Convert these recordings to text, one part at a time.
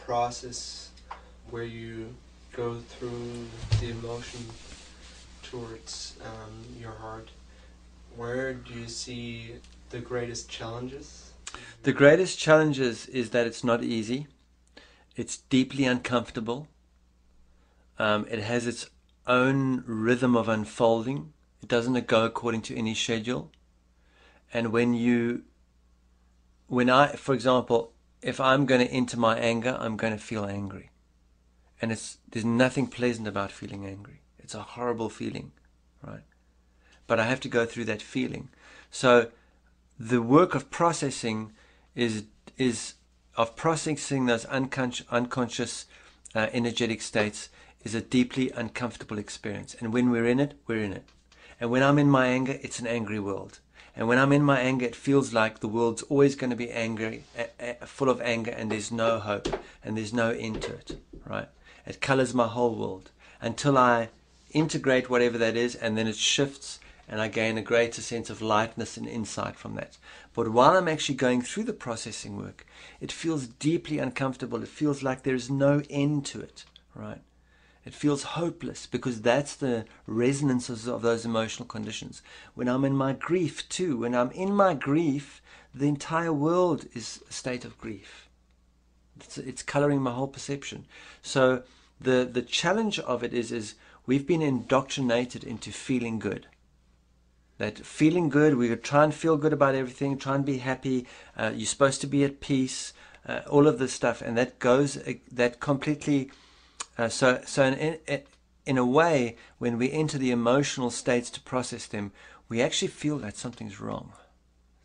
process where you go through the emotion towards your heart, where do you see the greatest challenges? The greatest challenges is that it's not easy. It's deeply uncomfortable. It has its own rhythm of unfolding. It doesn't go according to any schedule. And for example, if I'm going to enter my anger, I'm going to feel angry. And there's nothing pleasant about feeling angry. It's a horrible feeling, right? But I have to go through that feeling. So the work of processing is of processing those unconscious energetic states is a deeply uncomfortable experience. And when we're in it, we're in it. And when I'm in my anger, it's an angry world. And when I'm in my anger, it feels like the world's always going to be angry, full of anger, and there's no hope, and there's no end to it, right? It colors my whole world until I integrate whatever that is, and then it shifts, and I gain a greater sense of lightness and insight from that. But while I'm actually going through the processing work, it feels deeply uncomfortable. It feels like there is no end to it, right? It feels hopeless, because that's the resonances of those emotional conditions. When I'm in my grief too, when I'm in my grief, the entire world is a state of grief. It's coloring my whole perception. So the challenge of it is we've been indoctrinated into feeling good. That feeling good, we try and feel good about everything, try and be happy, you're supposed to be at peace, all of this stuff, and that completely... So in a way, when we enter the emotional states to process them, we actually feel that something's wrong.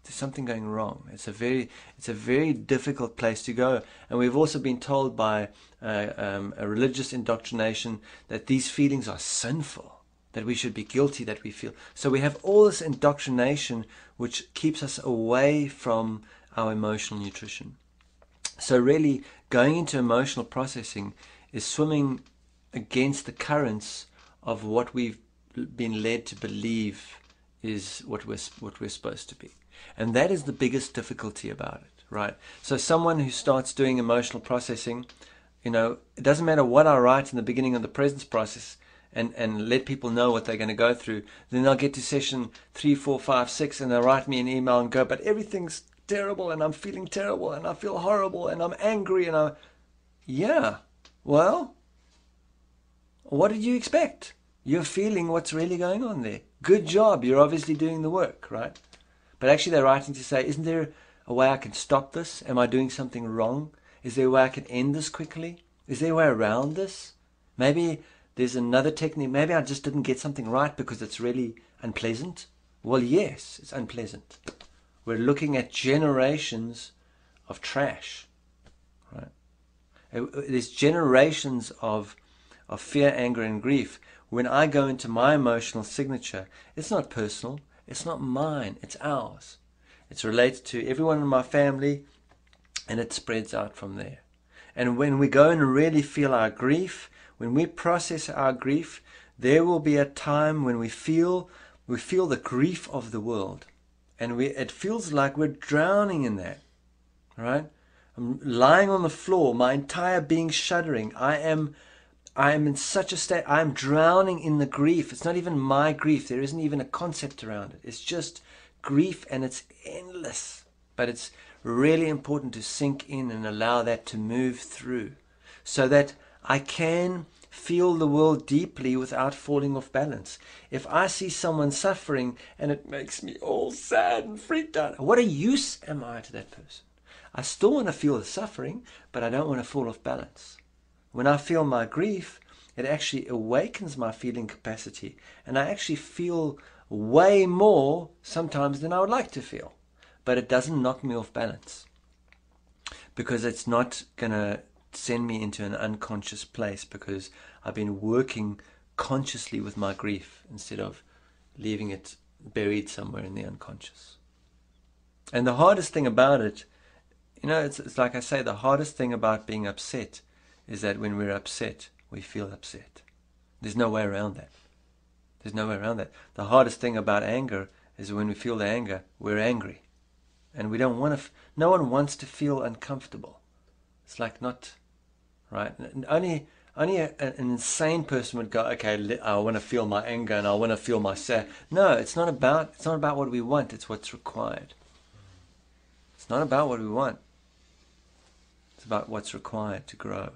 There's something going wrong. It's a very difficult place to go. And we've also been told by a religious indoctrination that these feelings are sinful, that we should be guilty, that we feel. So we have all this indoctrination which keeps us away from our emotional nutrition. So really, going into emotional processing is swimming against the currents of what we've been led to believe is what we're supposed to be. And that is the biggest difficulty about it, right? So someone who starts doing emotional processing, it doesn't matter what I write in the beginning of the presence process and let people know what they're going to go through, then they'll get to session 3, 4, 5, 6, and they'll write me an email and go, but everything's terrible, and I'm feeling terrible, and I feel horrible, and I'm angry, and yeah. Well, what did you expect? You're feeling what's really going on there. Good job. You're obviously doing the work, right? But actually they're writing to say, isn't there a way I can stop this? Am I doing something wrong? Is there a way I can end this quickly? Is there a way around this? Maybe there's another technique. Maybe I just didn't get something right because it's really unpleasant. Well, yes, it's unpleasant. We're looking at generations of trash, right? There's generations of fear, anger, and grief. When I go into my emotional signature, it's not personal. It's not mine. It's ours. It's related to everyone in my family, and it spreads out from there. And when we go and really feel our grief, when we process our grief, there will be a time when we feel the grief of the world, and it feels like we're drowning in that, right? I'm lying on the floor, my entire being shuddering. I am in such a state, I am drowning in the grief. It's not even my grief. There isn't even a concept around it. It's just grief, and it's endless. But it's really important to sink in and allow that to move through, so that I can feel the world deeply without falling off balance. If I see someone suffering and it makes me all sad and freaked out, what a use am I to that person? I still want to feel the suffering, but I don't want to fall off balance. When I feel my grief, it actually awakens my feeling capacity, and I actually feel way more sometimes than I would like to feel. But it doesn't knock me off balance, because it's not going to send me into an unconscious place, because I've been working consciously with my grief instead of leaving it buried somewhere in the unconscious. And the hardest thing about it, it's like I say, the hardest thing about being upset is that when we're upset, we feel upset. There's no way around that. There's no way around that. The hardest thing about anger is when we feel the anger, we're angry. And we don't want to, no one wants to feel uncomfortable. It's like not right? And only an insane person would go, okay, I want to feel my anger and I want to feel my sad. No, it's not about what we want. It's what's required. It's not about what we want. It's about what's required to grow.